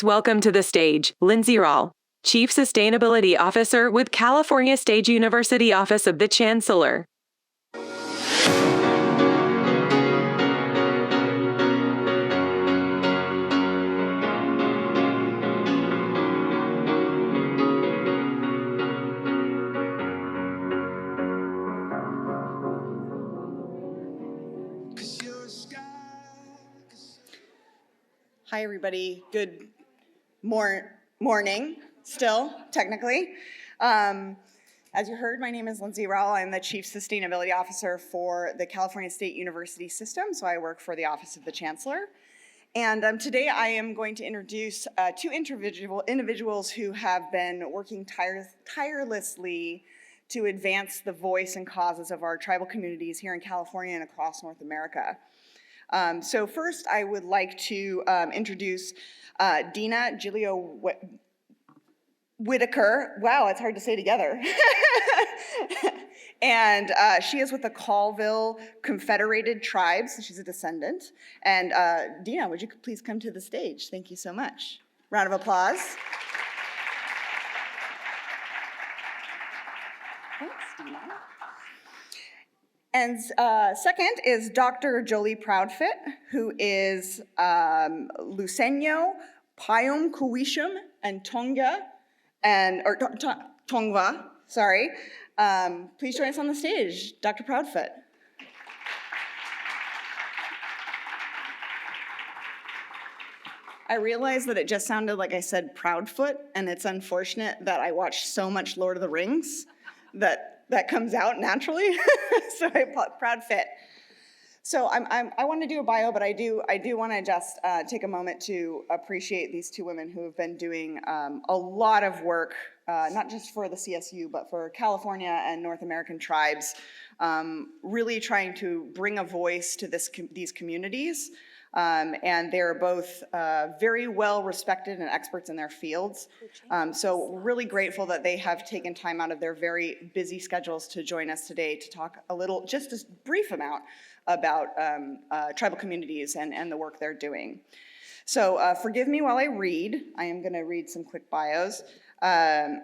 Please welcome to the stage, Lindsay Rahl, Chief Sustainability Officer with California State University Office of the Chancellor. Hi, everybody. Good morning, still, technically. As you heard, my name is Lindsay Rahl. I'm the Chief Sustainability Officer for the California State University System, so I work for the Office of the Chancellor. And today I am going to introduce two individuals who have been working tirelessly to advance the voice and causes of our tribal communities here in California and across North America. So first, I would like to introduce Dina Gilio Whitaker. Wow, it's hard to say together. And she is with the Colville Confederated Tribes. She's a descendant. And Dina, would you please come to the stage? Thank you so much. Round of applause. Thanks, Dina. And second is Dr. Jolie Proudfit, who is Luiseño, Payum Kuwishum, and Tongva. Sorry. Please join us on the stage, Dr. Proudfit. I realized that it just sounded like I said Proudfoot, and it's unfortunate that I watched so much Lord of the Rings that comes out naturally. So Proudfit. So I want to do a bio, but I do want to just take a moment to appreciate these two women who have been doing a lot of work, not just for the CSU, but for California and North American tribes, really trying to bring a voice to these communities. And they're both very well respected and experts in their fields. So we're really grateful that they have taken time out of their very busy schedules to join us today to talk a little, just a brief amount, about tribal communities and the work they're doing. So forgive me while I read. I am going to read some quick bios. Dina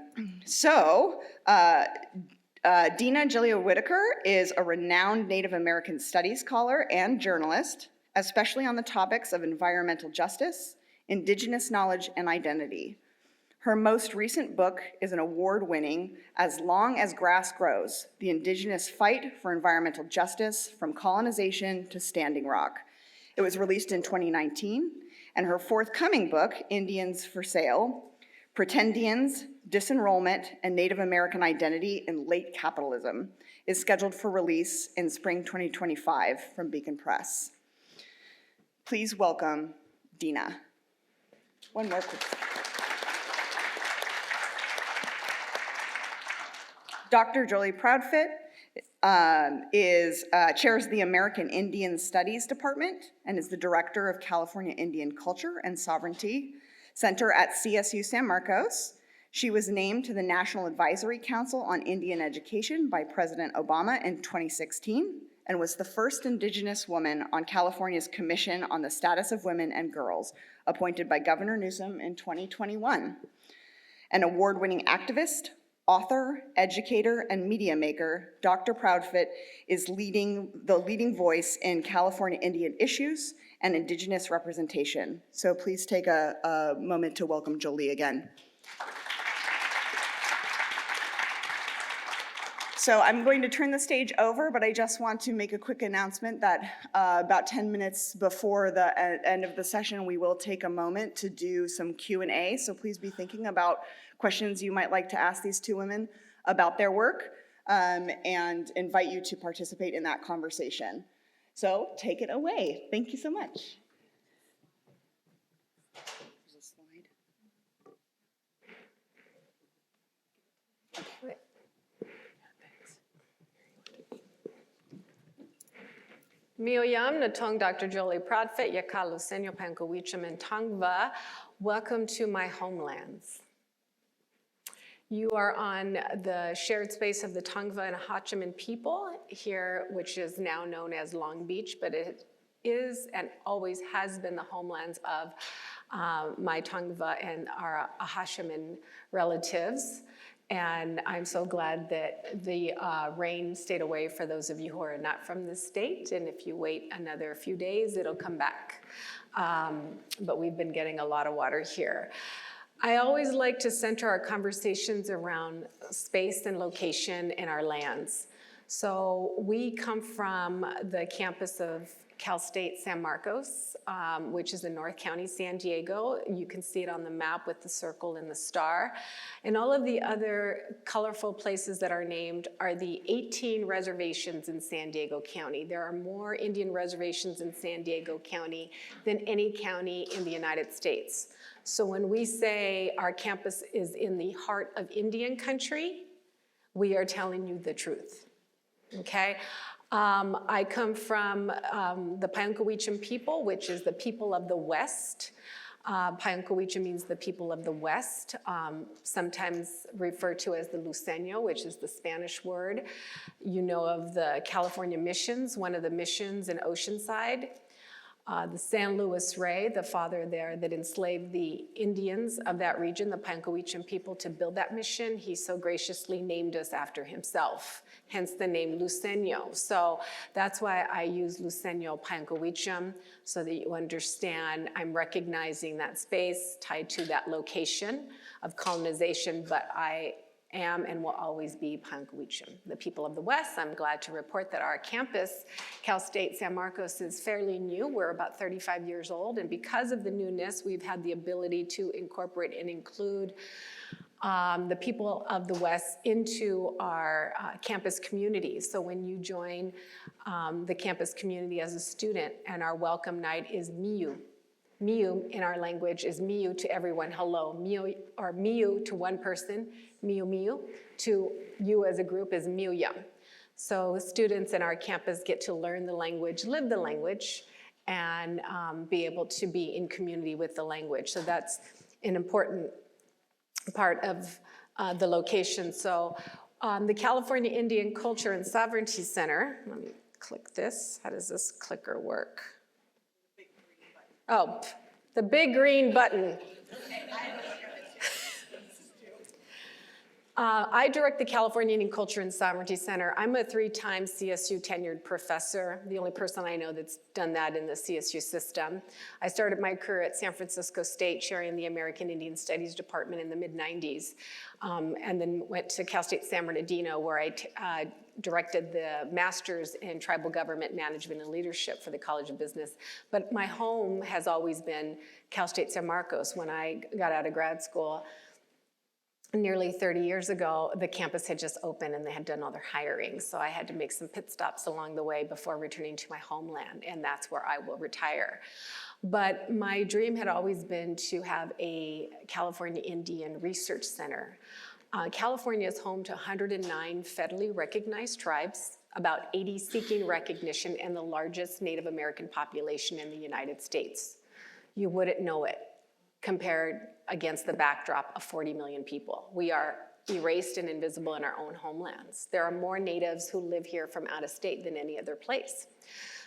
Gilio Whitaker is a renowned Native American studies scholar and journalist, especially on the topics of environmental justice, indigenous knowledge, and identity. Her most recent book is an award-winning As Long as Grass Grows, The Indigenous Fight for Environmental Justice from Colonization to Standing Rock. It was released in 2019, and her forthcoming book, Indians for Sale, Pretendians, Disenrollment, and Native American Identity in Late Capitalism, is scheduled for release in spring 2025 from Beacon Press. Please welcome Dina. One more quick. Dr. Jolie Proudfit chairs the American Indian Studies Department and is the director of California Indian Culture and Sovereignty Center at CSU San Marcos. She was named to the National Advisory Council on Indian Education by President Obama in 2016 and was the first Indigenous woman on California's Commission on the Status of Women and Girls, appointed by Governor Newsom in 2021. An award-winning activist, author, educator, and media maker, Dr. Proudfit is the leading voice in California Indian issues and Indigenous representation. So please take a moment to welcome Jolie again. So I'm going to turn the stage over, but I just want to make a quick announcement that about 10 minutes before the end of the session, we will take a moment to do some Q&A. So please be thinking about questions you might like to ask these two women about their work and invite you to participate in that conversation. So take it away. Thank you so much. There's a slide. Okay. Miyoyam Natong Dr. Jolie Proudfit, Yaka Luiseño Pankowicham and Tongva. Welcome to my homelands. You are on the shared space of the Tongva and Hachiman people here, which is now known as Long Beach, but it is and always has been the homelands of my Tongva and our Ahashiman relatives. And I'm so glad that the rain stayed away for those of you who are not from the state. And if you wait another few days, it'll come back. But we've been getting a lot of water here. I always like to center our conversations around space and location in our lands. So we come from the campus of Cal State San Marcos, which is in North County, San Diego. You can see it on the map with the circle and the star. And all of the other colorful places that are named are the 18 reservations in San Diego County. There are more Indian reservations in San Diego County than any county in the United States. So when we say our campus is in the heart of Indian country, we are telling you the truth, okay? I come from the Payancawicham people, which is the people of the West. Payancawicham means the people of the West, sometimes referred to as the Luceño, which is the Spanish word. You know of the California missions, one of the missions in Oceanside. The San Luis Rey, the father there that enslaved the Indians of that region, the Payancawicham people, to build that mission, he so graciously named us after himself, hence the name Luceño. So that's why I use Luceño Payancawicham, so that you understand I'm recognizing that space tied to that location of colonization, but I am and will always be Payancawicham. The people of the West, I'm glad to report that our campus, Cal State San Marcos, is fairly new. We're about 35 years old, and because of the newness, we've had the ability to incorporate and include the people of the West into our campus community. So when you join the campus community as a student, and our welcome night is miu. Miu in our language is miu to everyone, hello. Miu, or miu to one person, miu miu. To you as a group is miuyam. So students in our campus get to learn the language, live the language, and be able to be in community with the language. So that's an important part of the location. So the California Indian Culture and Sovereignty Center, let me click this. How does this clicker work? Oh, the big green button. I direct the California Indian Culture and Sovereignty Center. I'm a 3-time CSU tenured professor, the only person I know that's done that in the CSU system. I started my career at San Francisco State, chairing the American Indian Studies Department in the mid-90s, and then went to Cal State San Bernardino, where I directed the Master's in Tribal Government Management and Leadership for the College of Business. But my home has always been Cal State San Marcos. When I got out of grad school, nearly 30 years ago, the campus had just opened and they had done all their hiring. So I had to make some pit stops along the way before returning to my homeland, and that's where I will retire. But my dream had always been to have a California Indian Research Center. California is home to 109 federally recognized tribes, about 80 seeking recognition, and the largest Native American population in the United States. You wouldn't know it compared against the backdrop of 40 million people. We are erased and invisible in our own homelands. There are more natives who live here from out of state than any other place.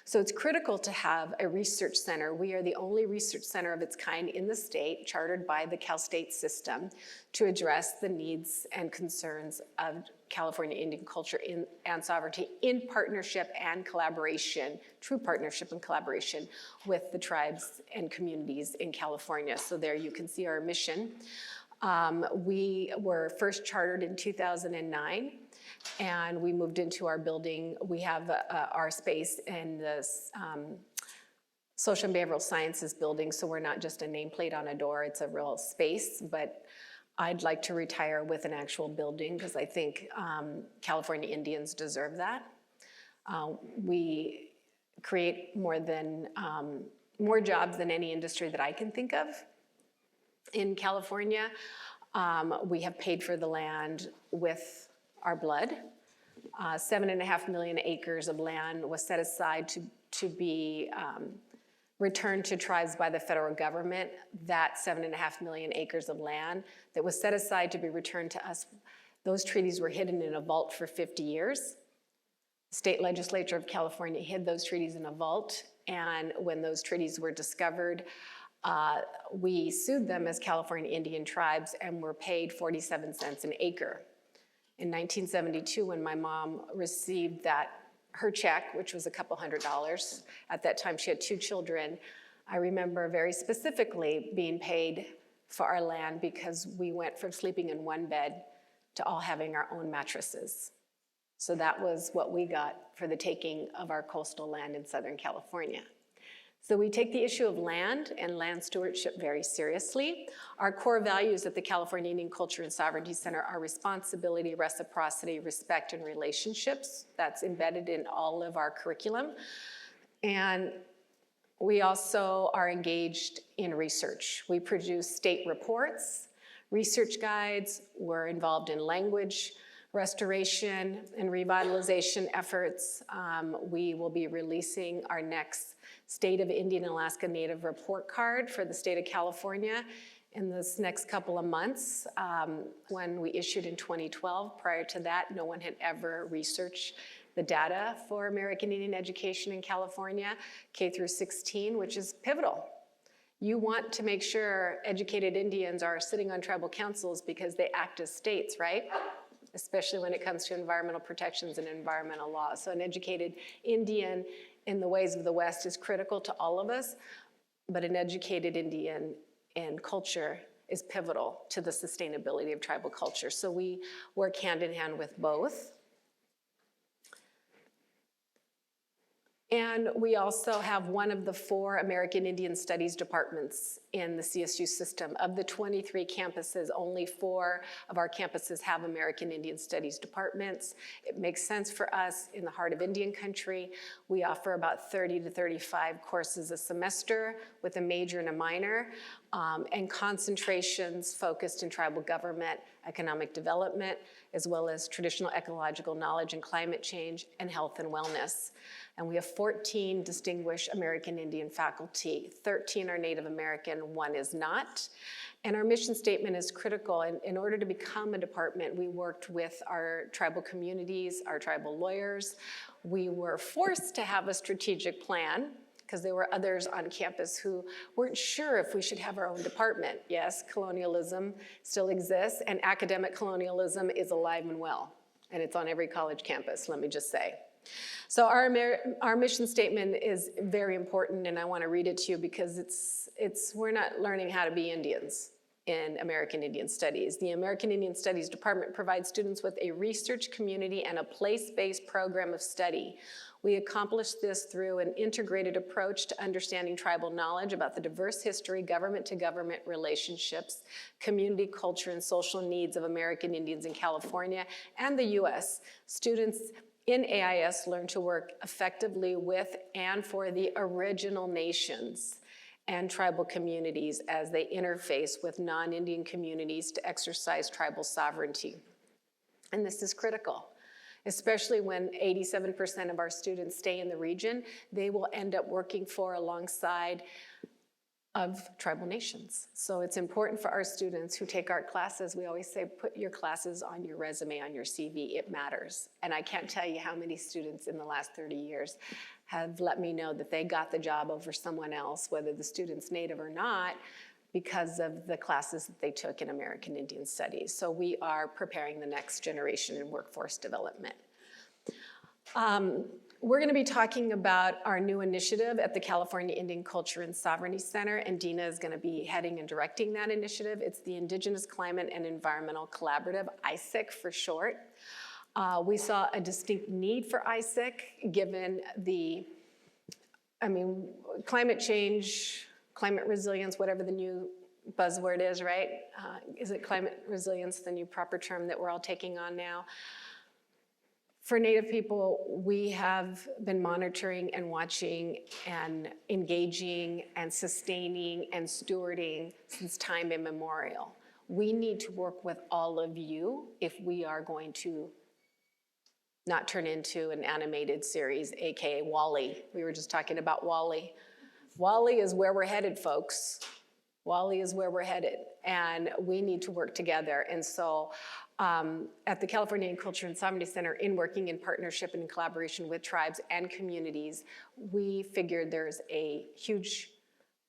So it's critical to have a research center. We are the only research center of its kind in the state, chartered by the Cal State system, to address the needs and concerns of California Indian culture and sovereignty in partnership and collaboration, true partnership and collaboration with the tribes and communities in California. So there you can see our mission. We were first chartered in 2009. And we moved into our building. We have our space in the Social and Behavioral Sciences building, so we're not just a nameplate on a door, it's a real space, but I'd like to retire with an actual building because I think California Indians deserve that. We create more jobs than any industry that I can think of in California. We have paid for the land with our blood. 7.5 million acres of land was set aside to be returned to tribes by the federal government. That 7.5 million acres of land that was set aside to be returned to us, those treaties were hidden in a vault for 50 years. The state legislature of California hid those treaties in a vault, And when those treaties were discovered, we sued them as California Indian tribes and were paid 47 cents an acre. In 1972, when my mom received her check, which was a couple $100, at that time she had 2 children, I remember very specifically being paid for our land because we went from sleeping in one bed to all having our own mattresses. So that was what we got for the taking of our coastal land in Southern California. So we take the issue of land and land stewardship very seriously. Our core values at the California Indian Culture and Sovereignty Center are responsibility, reciprocity, respect, and relationships. That's embedded in all of our curriculum. And we also are engaged in research. We produce state reports, research guides. We're involved in language restoration and revitalization efforts. We will be releasing our next State of Indian and Alaska Native report card for the state of California in this next couple of months. When we issued in 2012, prior to that, no one had ever researched the data for American Indian education in California, K through 16, which is pivotal. You want to make sure educated Indians are sitting on tribal councils because they act as states, right? Especially when it comes to environmental protections and environmental laws. So an educated Indian in the ways of the West is critical to all of us, but an educated Indian in culture is pivotal to the sustainability of tribal culture. So we work hand in hand with both. And we also have one of the 4 American Indian Studies departments in the CSU system. Of the 23 campuses, only 4 of our campuses have American Indian Studies departments. It makes sense for us in the heart of Indian country. We offer about 30 to 35 courses a semester with a major and a minor, and concentrations focused in tribal government, economic development, as well as traditional ecological knowledge and climate change, and health and wellness. And we have 14 distinguished American Indian faculty. 13 are Native American, 1 is not. And our mission statement is critical. And in order to become a department, we worked with our tribal communities, our tribal lawyers. We were forced to have a strategic plan because there were others on campus who weren't sure if we should have our own department. Yes, colonialism still exists, and academic colonialism is alive and well. And it's on every college campus, let me just say. So our mission statement is very important, and I want to read it to you because we're not learning how to be Indians in American Indian Studies. The American Indian Studies Department provides students with a research community and a place-based program of study. We accomplish this through an integrated approach to understanding tribal knowledge about the diverse history, government-to-government relationships, community, culture, and social needs of American Indians in California and the U.S. Students in AIS learn to work effectively with and for the original nations and tribal communities as they interface with non-Indian communities to exercise tribal sovereignty. And this is critical, especially when 87% of our students stay in the region. They will end up working alongside of tribal nations. So it's important for our students who take art classes. We always say, put your classes on your resume, on your CV, it matters. And I can't tell you how many students in the last 30 years have let me know that they got the job over someone else, whether the student's Native or not, because of the classes that they took in American Indian Studies. So we are preparing the next generation in workforce development. We're going to be talking about our new initiative at the California Indian Culture and Sovereignty Center, and Dina is going to be heading and directing that initiative. It's the Indigenous Climate and Environmental Collaborative, ICEC for short. We saw a distinct need for ICEC given climate change, climate resilience, whatever the new buzzword is, right? Is it climate resilience, the new proper term that we're all taking on now? For Native people, we have been monitoring and watching and engaging and sustaining and stewarding since time immemorial. We need to work with all of you if we are going to not turn into an animated series, AKA WALL-E. We were just talking about WALL-E. WALL-E is where we're headed, folks. WALL-E is where we're headed, and we need to work together. And so at the California Culture and Sovereignty Center, in working in partnership and in collaboration with tribes and communities, we figured there's a huge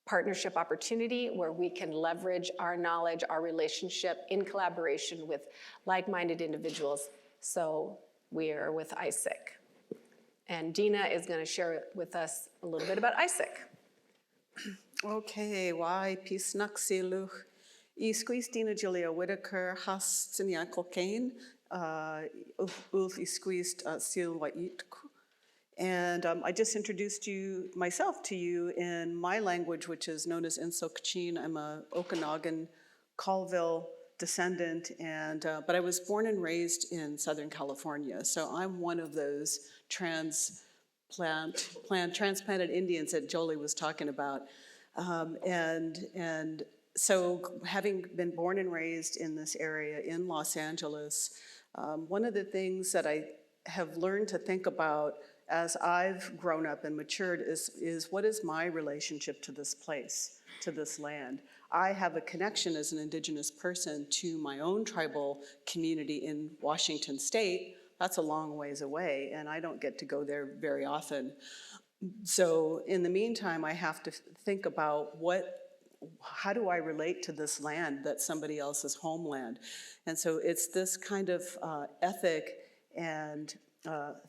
partnership opportunity where we can leverage our knowledge, our relationship in collaboration with like-minded individuals. So we are with ISIC. And Dina is going to share with us a little bit about ISIC. Okay, why pisnak siluch. I squeeze Dina Julia Whitaker has Sinia cocaine, ulf I squeezed sil waitku. And I just introduced myself to you in my language, which is known as Insokchin. I'm a Okanagan Colville descendant, but I was born and raised in Southern California. So I'm one of those transplanted Indians that Jolie was talking about. And so having been born and raised in this area in Los Angeles, one of the things that I have learned to think about as I've grown up and matured is what is my relationship to this place, to this land? I have a connection as an indigenous person to my own tribal community in Washington State. That's a long ways away, and I don't get to go there very often. So in the meantime, I have to think about how do I relate to this land that's somebody else's homeland? And so it's this kind of ethic and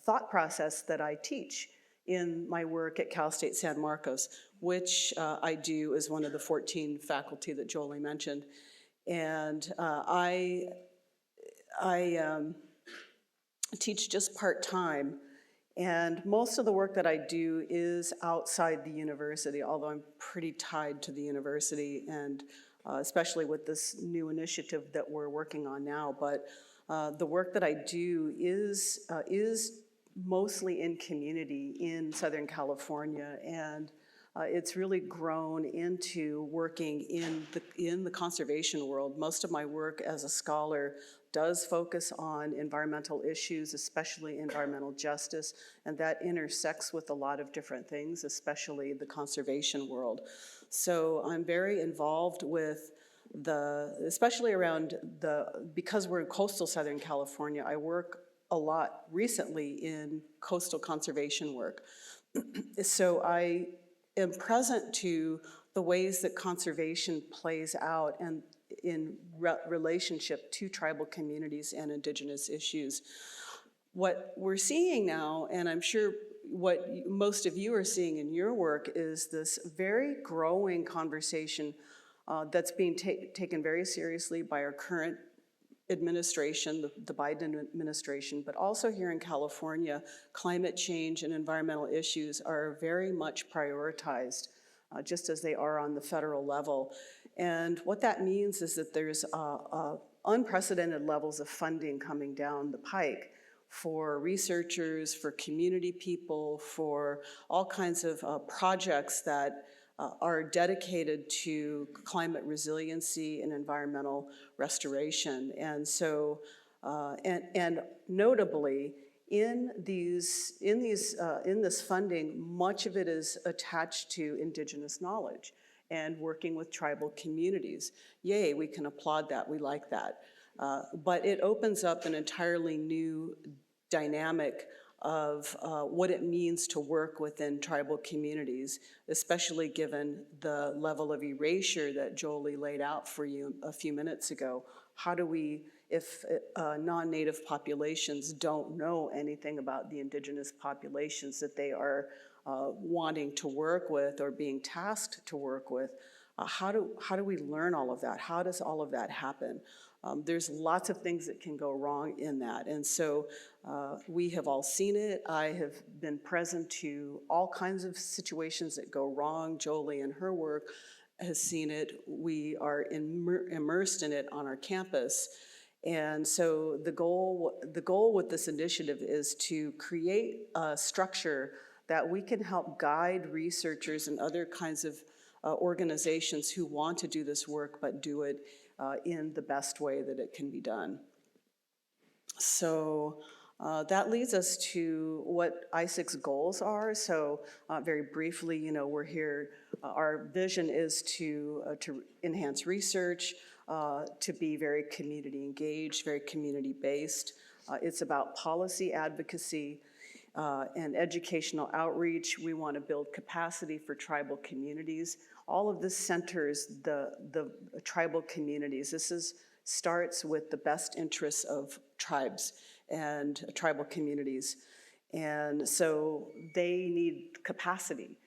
thought process that I teach in my work at Cal State San Marcos, which I do as one of the 14 faculty that Jolie mentioned. And I teach just part-time, and most of the work that I do is outside the university, although I'm pretty tied to the university, and especially with this new initiative that we're working on now. But the work that I do is mostly in community in Southern California, and it's really grown into working in the conservation world. Most of my work as a scholar does focus on environmental issues, especially environmental justice, and that intersects with a lot of different things, especially the conservation world. So I'm very involved with especially around because we're in coastal Southern California, I work a lot recently in coastal conservation work. So I am present to the ways that conservation plays out and in relationship to tribal communities and indigenous issues. What we're seeing now, and I'm sure what most of you are seeing in your work, is this very growing conversation that's being taken very seriously by our current administration, the Biden administration, but also here in California, climate change and environmental issues are very much prioritized, just as they are on the federal level. And what that means is that there's unprecedented levels of funding coming down the pike for researchers, for community people, for all kinds of projects that are dedicated to climate resiliency and environmental restoration. And so, and notably, in this funding, much of it is attached to indigenous knowledge and working with tribal communities. Yay, we can applaud that, we like that. But it opens up an entirely new dynamic of what it means to work within tribal communities, especially given the level of erasure that Jolie laid out for you a few minutes ago. How do we, if non-native populations don't know anything about the indigenous populations that they are wanting to work with or being tasked to work with, how do we learn all of that? How does all of that happen? There's lots of things that can go wrong in that. And so we have all seen it. I have been present to all kinds of situations that go wrong. Jolie and her work has seen it. We are immersed in it on our campus. And so the goal with this initiative is to create a structure that we can help guide researchers and other kinds of organizations who want to do this work but do it in the best way that it can be done. So that leads us to what ISIC's goals are. So very briefly, we're here, our vision is to enhance research, to be very community engaged, very community based. It's about policy advocacy and educational outreach. We want to build capacity for tribal communities. All of this centers the tribal communities. Starts with the best interests of tribes and tribal communities. And so they need capacity.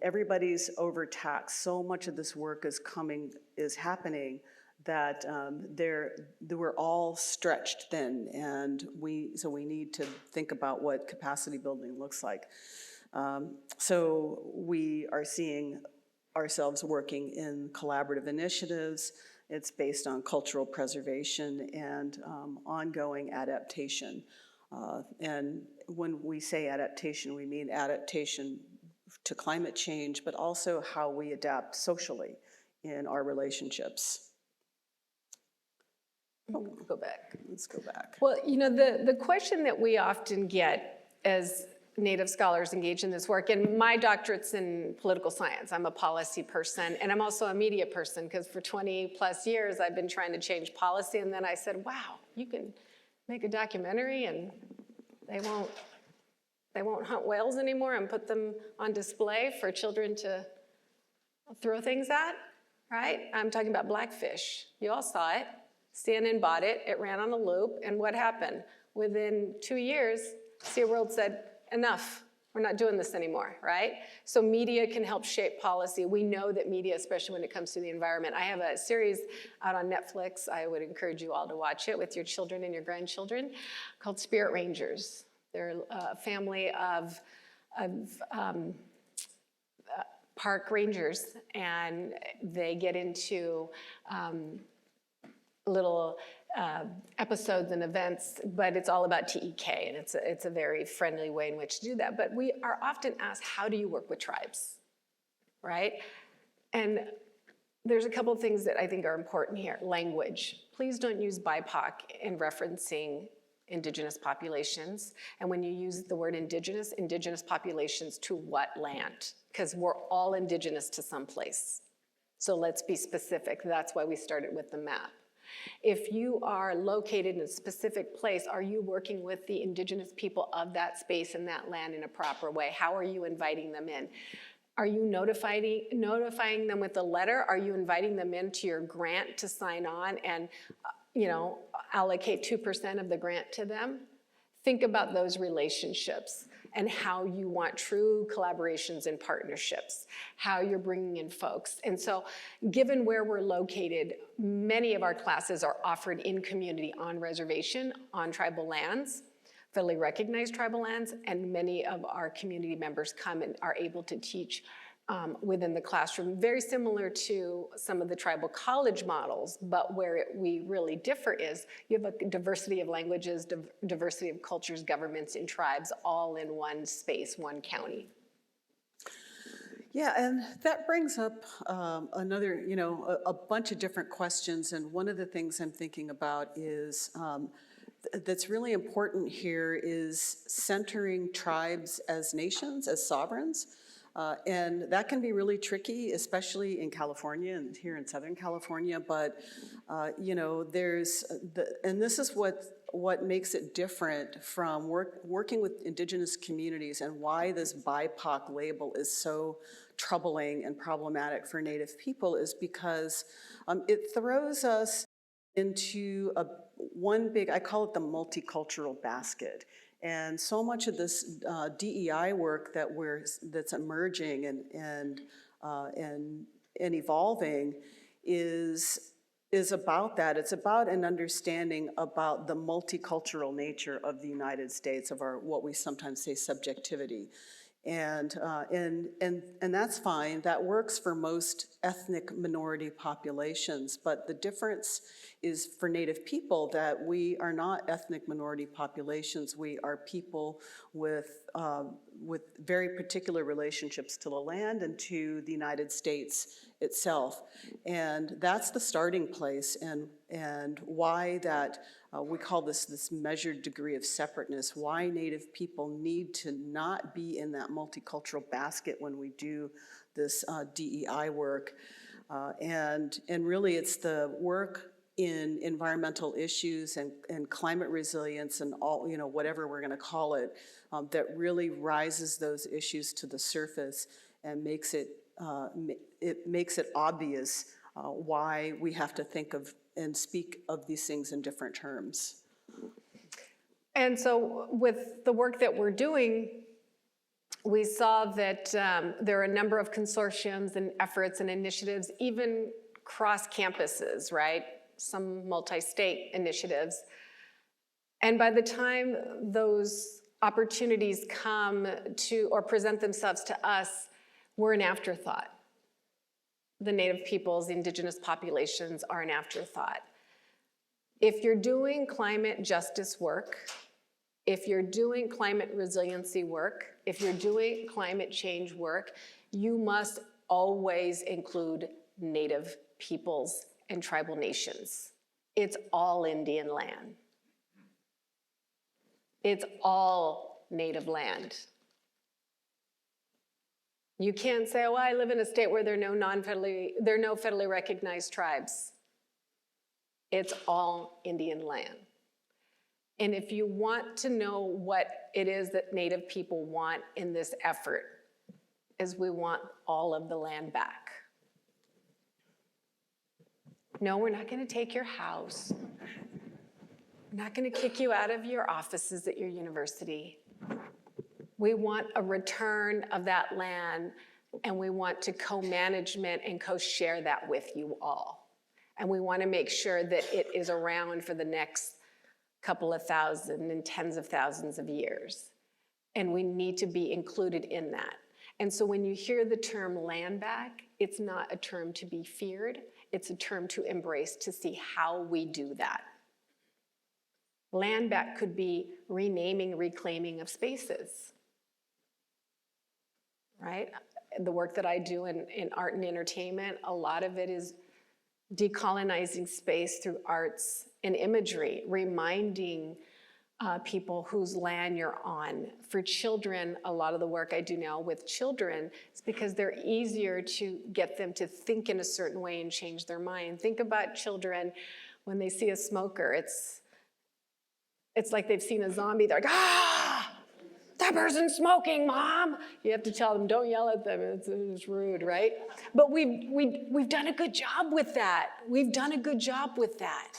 Everybody's overtaxed. So much of this work is happening that we're all stretched thin, and so we need to think about what capacity building looks like. So we are seeing ourselves working in collaborative initiatives. It's based on cultural preservation and ongoing adaptation. And when we say adaptation, we mean adaptation to climate change, but also how we adapt socially in our relationships. Go back. Let's go back. Well, you know, the question that we often get as Native scholars engaged in this work, and my doctorate's in political science. I'm a policy person, and I'm also a media person, because for 20 plus years I've been trying to change policy, and then I said, wow, you can make a documentary and they won't hunt whales anymore and put them on display for children to throw things at, right? I'm talking about blackfish. You all saw it. CNN bought it, it ran on a loop, and what happened? Within 2 years, SeaWorld said, enough, we're not doing this anymore, right? So media can help shape policy. We know that media, especially when it comes to the environment. I have a series out on Netflix, I would encourage you all to watch it with your children and your grandchildren, called Spirit Rangers. They're a family of park rangers, and they get into little episodes and events, but it's all about TEK, and it's a very friendly way in which to do that. But we are often asked, how do you work with tribes, right? And there's a couple of things that I think are important here. Language. Please don't use BIPOC in referencing indigenous populations. And when you use the word indigenous populations to what land? Because we're all indigenous to some place. So let's be specific. That's why we started with the map. If you are located in a specific place, are you working with the indigenous people of that space and that land in a proper way? How are you inviting them in? Are you notifying them with a letter? Are you inviting them into your grant to sign on and, allocate 2% of the grant to them? Think about those relationships and how you want true collaborations and partnerships, how you're bringing in folks. And so given where we're located, many of our classes are offered in community on reservation, on tribal lands, federally recognized tribal lands, and many of our community members come and are able to teach within the classroom, very similar to some of the tribal college models, but where we really differ is you have a diversity of languages, diversity of cultures, governments, and tribes all in one space, one county. Yeah, and that brings up another, a bunch of different questions, and one of the things I'm thinking about is that's really important here is centering tribes as nations, as sovereigns. And that can be really tricky, especially in California and here in Southern California. But and this is what makes it different from working with indigenous communities, and why this BIPOC label is so troubling and problematic for Native people is because it throws us into I call it the multicultural basket. And so much of this DEI work that's emerging and evolving is about that. It's about an understanding about the multicultural nature of the United States, of our what we sometimes say subjectivity. And that's fine. That works for most ethnic minority populations. But the difference is for Native people that we are not ethnic minority populations. We are people with very particular relationships to the land and to the United States itself. And that's the starting place, and why that we call this measured degree of separateness, why Native people need to not be in that multicultural basket when we do this DEI work. And really it's the work in environmental issues and climate resilience and all, whatever we're going to call it, that really rises those issues to the surface and makes it obvious why we have to think of and speak of these things in different terms. And so with the work that we're doing, we saw that there are a number of consortiums and efforts and initiatives, even cross campuses, right? Some multi-state initiatives. And by the time those opportunities come to or present themselves to us, we're an afterthought. The Native peoples, the indigenous populations are an afterthought. If you're doing climate justice work, if you're doing climate resiliency work, if you're doing climate change work, you must always include Native peoples and tribal nations. It's all Indian land. It's all Native land. You can't say, oh, I live in a state where there are no federally recognized tribes. It's all Indian land. And if you want to know what it is that Native people want in this effort, is we want all of the land back. No, we're not going to take your house. We're not going to kick you out of your offices at your university. We want a return of that land, and we want to co-management and co-share that with you all. And we want to make sure that it is around for the next couple of thousand and tens of thousands of years. And we need to be included in that. And so when you hear the term land back, it's not a term to be feared, it's a term to embrace, to see how we do that. Land back could be renaming, reclaiming of spaces, right? The work that I do in art and entertainment, a lot of it is decolonizing space through arts and imagery, reminding people whose land you're on. For children, a lot of the work I do now with children is because they're easier to get them to think in a certain way and change their mind. Think about children when they see a smoker. It's like they've seen a zombie. They're like, ah, that person's smoking, Mom. You have to tell them, don't yell at them. It's rude, right? But we've done a good job with that. We've done a good job with that.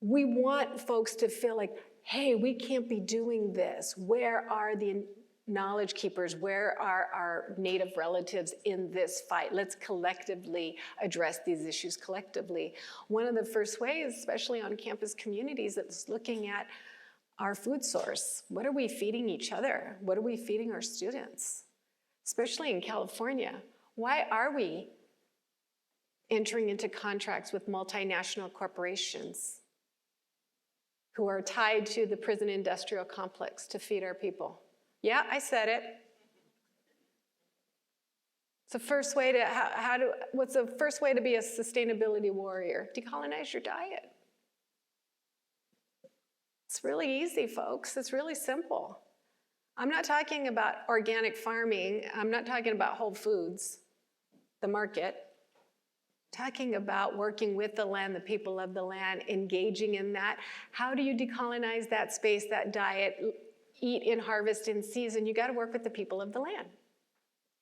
We want folks to feel like, hey, we can't be doing this. Where are the knowledge keepers? Where are our Native relatives in this fight? Let's collectively address these issues collectively. One of the first ways, especially on campus communities, is looking at our food source. What are we feeding each other? What are we feeding our students? Especially in California. Why are we entering into contracts with multinational corporations who are tied to the prison industrial complex to feed our people? Yeah, I said it. It's the first way to, what's the first way to be a sustainability warrior? Decolonize your diet. It's really easy, folks. It's really simple. I'm not talking about organic farming. I'm not talking about Whole Foods, the market. I'm talking about working with the land, the people of the land, engaging in that. How do you decolonize that space, that diet, eat in harvest in season? You got to work with the people of the land,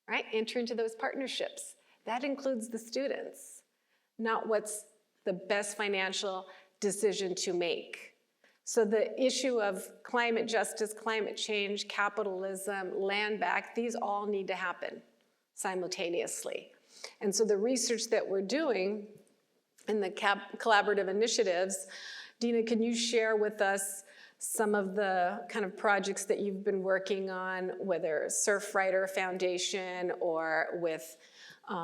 right? Enter into those partnerships. That includes the students, not what's the best financial decision to make. So the issue of climate justice, climate change, capitalism, land back, these all need to happen simultaneously. And so the research that we're doing in the collaborative initiatives, Dina, can you share with us some of the kind of projects that you've been working on, whether Surfrider Foundation or with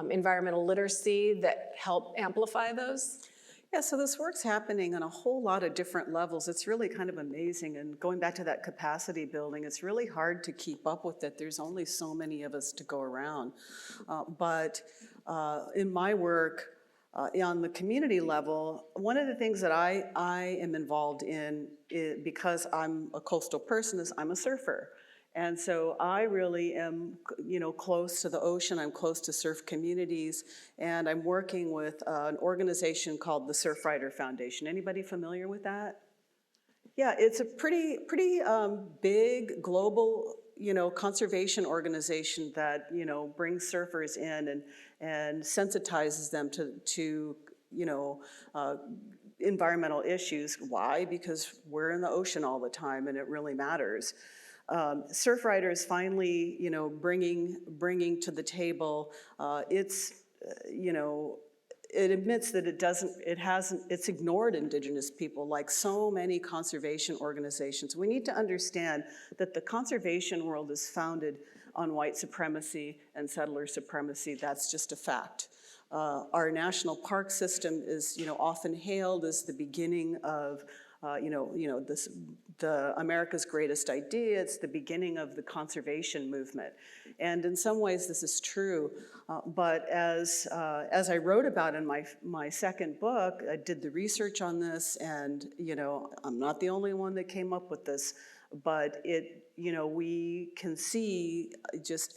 environmental literacy, that help amplify those? Yeah, so this work's happening on a whole lot of different levels. It's really kind of amazing. And going back to that capacity building, it's really hard to keep up with it. There's only so many of us to go around. But in my work, on the community level, one of the things that I am involved in, because I'm a coastal person, is I'm a surfer. And so I really am, close to the ocean, I'm close to surf communities, and I'm working with an organization called the Surfrider Foundation. Anybody familiar with that? Yeah, it's a pretty big global, conservation organization that, brings surfers in and sensitizes them to environmental issues. Why? Because we're in the ocean all the time, and it really matters. Surfrider is finally, bringing to the table it admits that it's ignored indigenous people like so many conservation organizations. We need to understand that the conservation world is founded on white supremacy and settler supremacy. That's just a fact. Our national park system is, often hailed as the beginning of, the America's greatest idea. It's the beginning of the conservation movement. And in some ways this is true, but as I wrote about in my second book, I did the research on this, and I'm not the only one that came up with this, but we can see just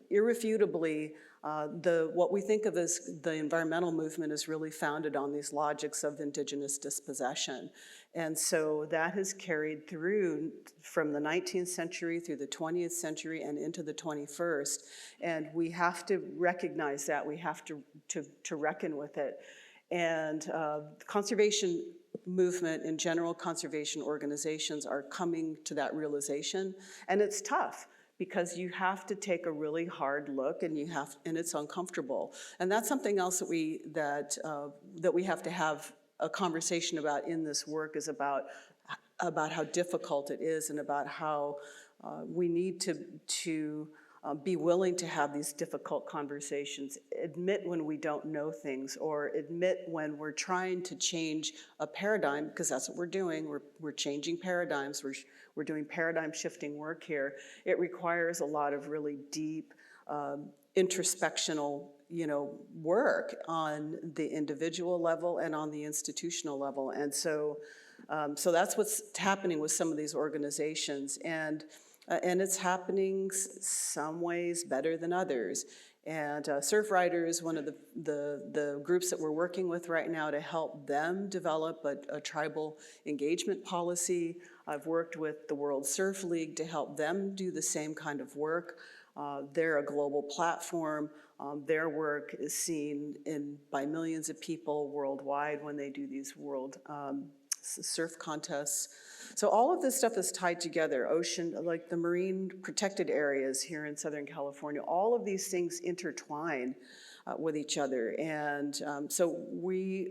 irrefutably what we think of as the environmental movement is really founded on these logics of indigenous dispossession. And so that has carried through from the 19th century through the 20th century and into the 21st. And we have to recognize that. We have to reckon with it. And conservation movement in general, conservation organizations are coming to that realization. And it's tough, because you have to take a really hard look, and it's uncomfortable. And that's something else that we have to have a conversation about in this work, is about how difficult it is, and about how we need to be willing to have these difficult conversations, admit when we don't know things, or admit when we're trying to change a paradigm, because that's what we're doing. We're changing paradigms. We're doing paradigm shifting work here. It requires a lot of really deep introspectional, work on the individual level and on the institutional level. And so that's what's happening with some of these organizations. And it's happening some ways better than others. And Surfrider is one of the groups that we're working with right now to help them develop a tribal engagement policy. I've worked with the World Surf League to help them do the same kind of work. They're a global platform. Their work is seen by millions of people worldwide when they do these world surf contests. So all of this stuff is tied together. Ocean, like the marine protected areas here in Southern California, all of these things intertwine with each other. And so we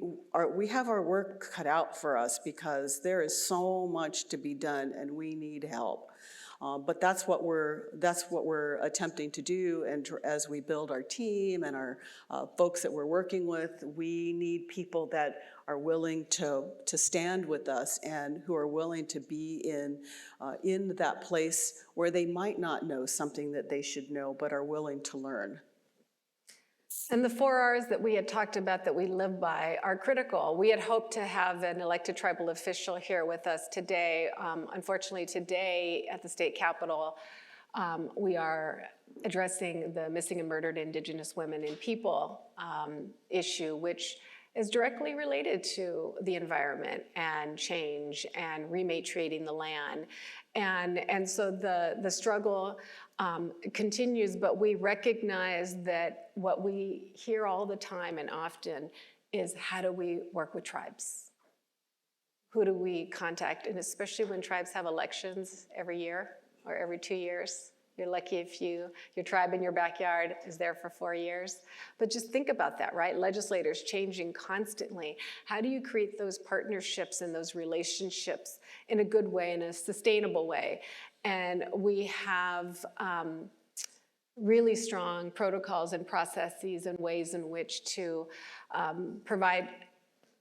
have our work cut out for us, because there is so much to be done and we need help. But that's what we're attempting to do, and as we build our team and our folks that we're working with, we need people that are willing to stand with us, and who are willing to be in that place where they might not know something that they should know, but are willing to learn. And the 4 R's that we had talked about that we live by are critical. We had hoped to have an elected tribal official here with us today. Unfortunately, today at the state capitol, we are addressing the missing and murdered Indigenous women and people issue, which is directly related to the environment and change and rematriating the land. And so the struggle continues, but we recognize that what we hear all the time and often is, how do we work with tribes? Who do we contact? And especially when tribes have elections every year or every 2 years. You're lucky if your tribe in your backyard is there for 4 years. But just think about that, right? Legislators changing constantly. How do you create those partnerships and those relationships in a good way, in a sustainable way? And we have really strong protocols and processes and ways in which to provide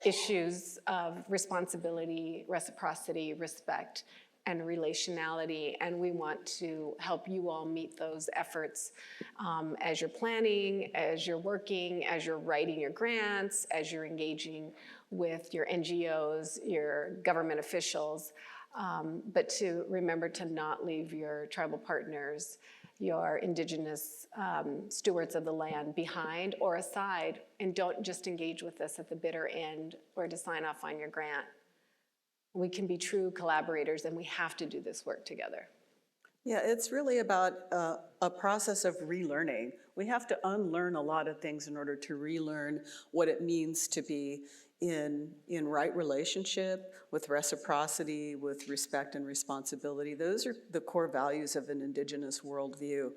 issues of responsibility, reciprocity, respect, and relationality, and we want to help you all meet those efforts as you're planning, as you're working, as you're writing your grants, as you're engaging with your NGOs, your government officials. but to remember to not leave your tribal partners, your indigenous stewards of the land behind or aside, and don't just engage with us at the bitter end or to sign off on your grant. We can be true collaborators, and we have to do this work together. Yeah, it's really about a process of relearning. We have to unlearn a lot of things in order to relearn what it means to be in right relationship, with reciprocity, with respect and responsibility. Those are the core values of an indigenous worldview,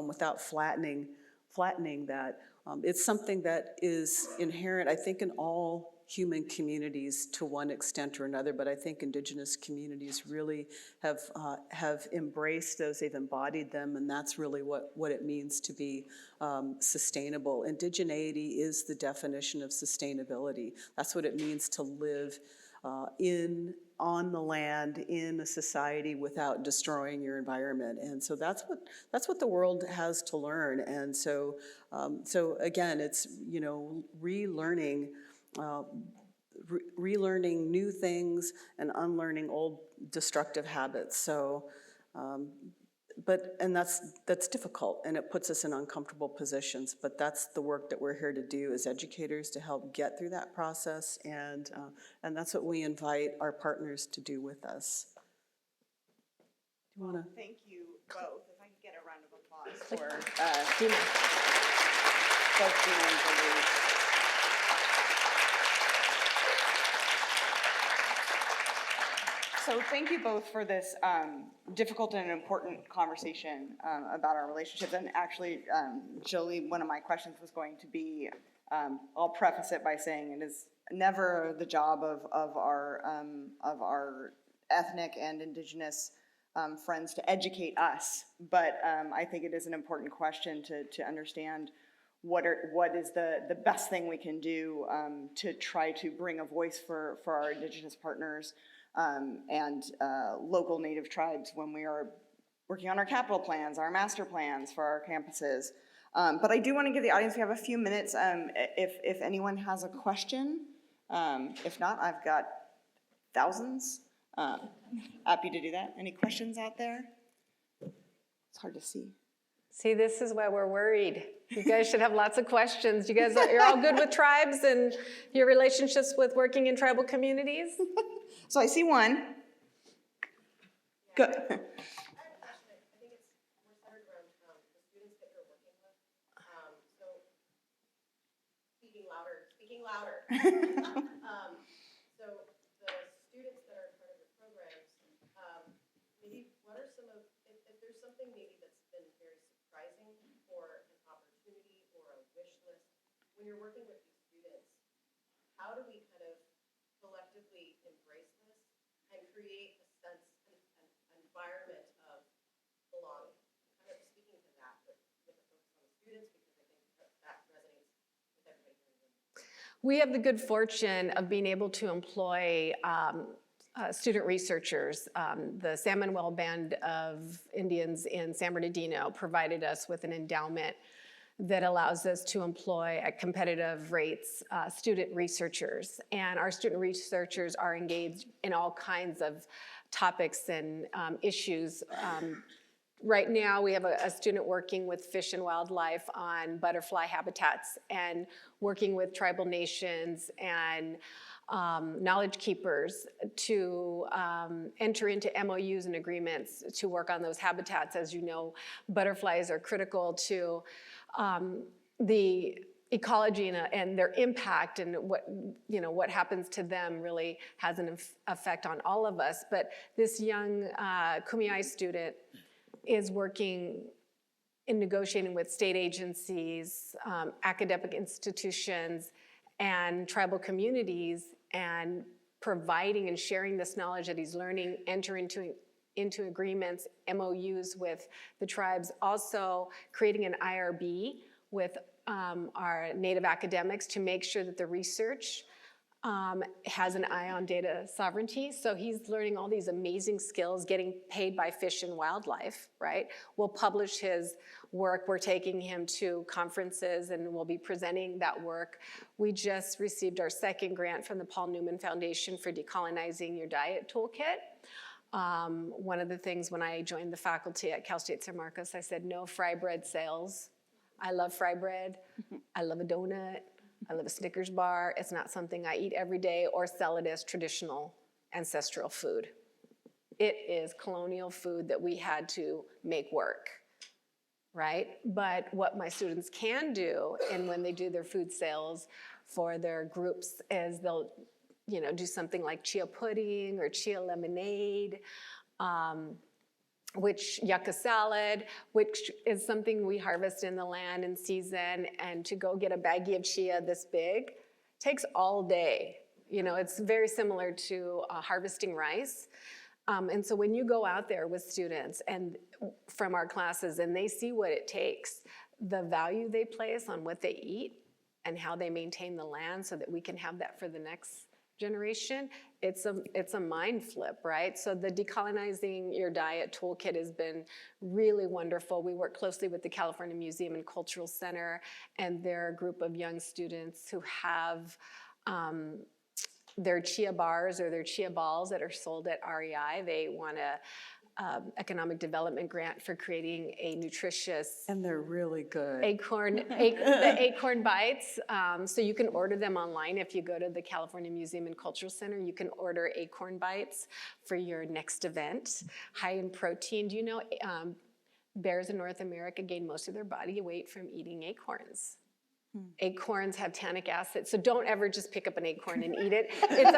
without flattening that. It's something that is inherent, I think, in all human communities to one extent or another, but I think indigenous communities really have embraced those, they've embodied them, and that's really what it means to be sustainable. Indigeneity is the definition of sustainability. That's what it means to live on the land, in a society without destroying your environment. And so that's what the world has to learn. And so again, it's, relearning relearning new things and unlearning old destructive habits. So, and that's difficult, and it puts us in uncomfortable positions, but that's the work that we're here to do as educators, to help get through that process, and that's what we invite our partners to do with us. Do you want to? Thank you both. If I could get a round of applause for Dina. both Dina and Julie. So thank you both for this difficult and important conversation about our relationships. And actually, Jolie, one of my questions was going to be, I'll preface it by saying it is never the job of our ethnic and indigenous friends to educate us, but I think it is an important question to understand what is the best thing we can do to try to bring a voice for our indigenous partners and local Native tribes when we are working on our capital plans, our master plans for our campuses. But I do want to give the audience, we have a few minutes, if anyone has a question. If not, I've got thousands. Happy to do that. Any questions out there? It's hard to see. See, this is why we're worried. You guys should have lots of questions. You're all good with tribes and your relationships with working in tribal communities? So I see one. Good. I have a question. I think we're centered around the students that you're working with. So speaking louder. So the students that are part of your programs, maybe what are some of, if there's something maybe that's been very surprising or an opportunity or a wish list, when you're working with these students, how do we kind of collectively embrace this and create a sense, an environment of belonging? Kind of speaking to that with a focus on the students, because I think that resonates with everybody here in the room. We have the good fortune of being able to employ student researchers. The San Manuel Band of Indians in San Bernardino provided us with an endowment that allows us to employ at competitive rates student researchers. And our student researchers are engaged in all kinds of topics and issues. Right now, we have a student working with Fish and Wildlife on butterfly habitats and working with tribal nations and knowledge keepers to enter into MOUs and agreements to work on those habitats. As you know, butterflies are critical to the ecology and their impact, and what happens to them really has an effect on all of us. But this young Kumeyaay student is working in negotiating with state agencies, academic institutions, and tribal communities, and providing and sharing this knowledge that he's learning, entering into agreements, MOUs with the tribes, also creating an IRB with our Native academics to make sure that the research has an eye on data sovereignty. So he's learning all these amazing skills, getting paid by Fish and Wildlife, right? We'll publish his work. We're taking him to conferences and we'll be presenting that work. We just received our second grant from the Paul Newman Foundation for Decolonizing Your Diet Toolkit. One of the things when I joined the faculty at Cal State San Marcos, I said, no fry bread sales. I love fry bread. I love a donut. I love a Snickers bar. It's not something I eat every day or sell it as traditional ancestral food. It is colonial food that we had to make work, right? But what my students can do, and when they do their food sales for their groups, is they'll do something like chia pudding or chia lemonade, which yucca salad, which is something we harvest in the land in season, and to go get a baggie of chia this big takes all day. It's very similar to harvesting rice. And so when you go out there with students and from our classes and they see what it takes, the value they place on what they eat and how they maintain the land so that we can have that for the next generation, it's a mind flip, right? So the Decolonizing Your Diet Toolkit has been really wonderful. We work closely with the California Museum and Cultural Center and their group of young students who have their chia bars or their chia balls that are sold at REI. They won a economic development grant for creating a nutritious And they're really good. the acorn bites. So you can order them online. If you go to the California Museum and Cultural Center, you can order acorn bites for your next event. High in protein. Do you know bears in North America gain most of their body weight from eating acorns? Acorns have tannic acid, so don't ever just pick up an acorn and eat it. It's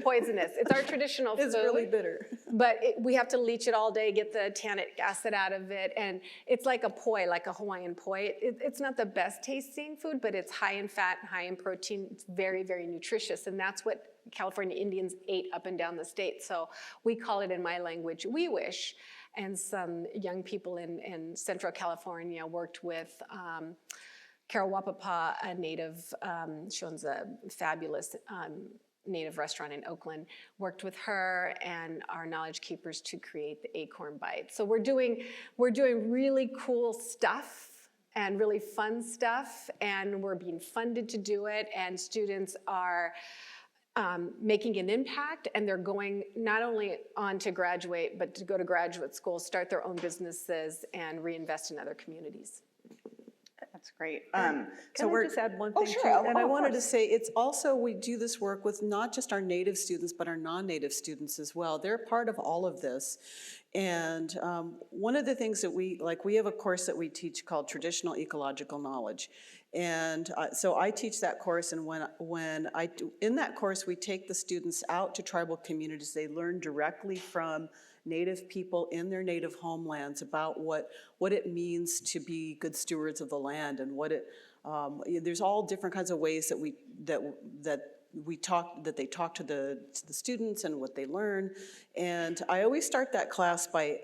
poisonous. It's our traditional food. It's really bitter. But we have to leach it all day, get the tannic acid out of it, and it's like a poi, like a Hawaiian poi. It's not the best tasting food, but it's high in fat, high in protein. It's very, very nutritious, and that's what California Indians ate up and down the state. So we call it in my language, we wish. And some young people in Central California worked with Carol Wapapa, a native, she owns a fabulous native restaurant in Oakland, worked with her and our knowledge keepers to create the acorn bite. So we're doing really cool stuff and really fun stuff, and we're being funded to do it, and students are making an impact, and they're going not only on to graduate, but to go to graduate school, start their own businesses, and reinvest in other communities. That's great. Can I just add one thing sure. too? And I wanted to say, it's also, we do this work with not just our native students, but our non-native students as well. They're part of all of this. And one of the things that we have a course that we teach called Traditional Ecological Knowledge. And so I teach that course, and in that course, we take the students out to tribal communities. They learn directly from Native people in their native homelands about what it means to be good stewards of the land, and there's all different kinds of ways that they talk to the students and what they learn. And I always start that class by,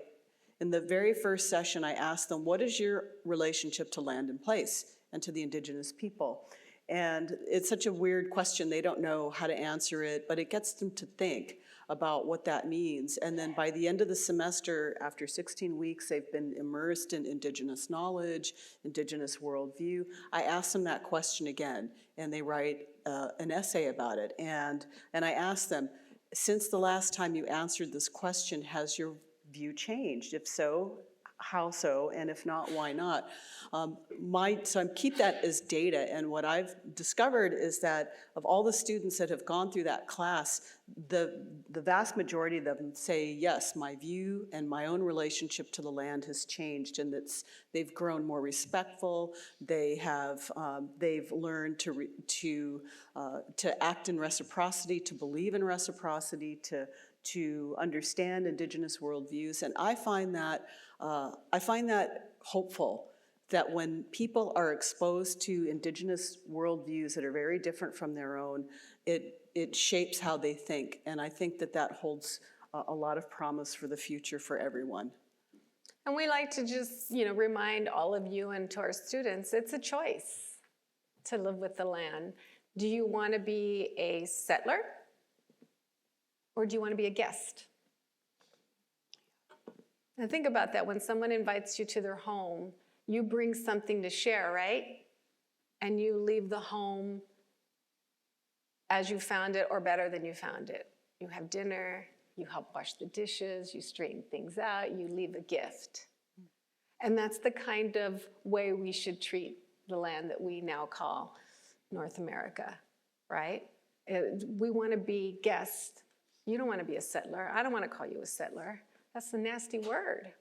in the very first session, I ask them, what is your relationship to land and place and to the indigenous people? And it's such a weird question. They don't know how to answer it, but it gets them to think about what that means. And then by the end of the semester, after 16 weeks, they've been immersed in indigenous knowledge, indigenous worldview. I ask them that question again, and they write an essay about it. And I ask them, since the last time you answered this question, has your view changed? If so, how so? And if not, why not? So I keep that as data, and what I've discovered is that of all the students that have gone through that class, the vast majority of them say, yes, my view and my own relationship to the land has changed, and they've grown more respectful. They've learned to act in reciprocity, to believe in reciprocity, to understand indigenous worldviews, and I find that hopeful, that when people are exposed to indigenous worldviews that are very different from their own, it shapes how they think, and I think that holds a lot of promise for the future for everyone. And we like to just, remind all of you and to our students, it's a choice to live with the land. Do you want to be a settler, or do you want to be a guest? And think about that. When someone invites you to their home, you bring something to share, right? And you leave the home as you found it or better than you found it. You have dinner, You help wash the dishes, you straighten things out, you leave a gift. And that's the kind of way we should treat the land that we now call North America, right? We want to be guests. You don't want to be a settler. I don't want to call you a settler. That's a nasty word.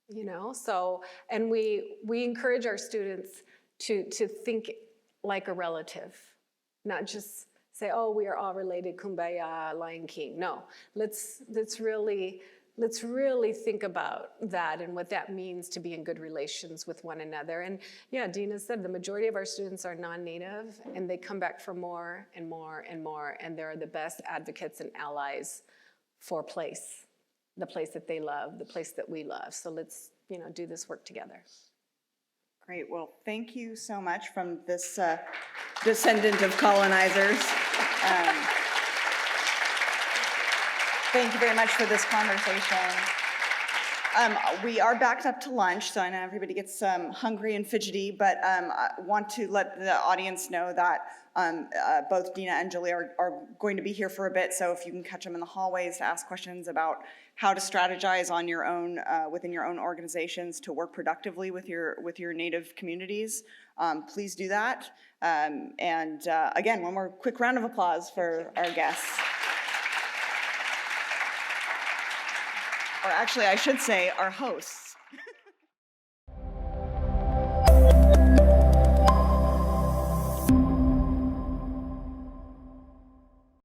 You know, so, and we encourage our students to think like a relative, not just say, oh, we are all related, kumbaya, Lion King. No, let's really think about that and what that means to be in good relations with one another. And yeah, Dina said the majority of our students are non-native, and they come back for more and more and more, and they're the best advocates and allies for place, the place that they love, the place that we love. So let's, do this work together. Great, well, thank you so much from this descendant of colonizers. Thank you very much for this conversation. We are backed up to lunch, so I know everybody gets hungry and fidgety, but I want to let the audience know that both Dina and Julie are going to be here for a bit, so if you can catch them in the hallways to ask questions about how to strategize on your own, within your own organizations to work productively with your Native communities, please do that. Again, one more quick round of applause for our guests. Or actually, I should say our hosts.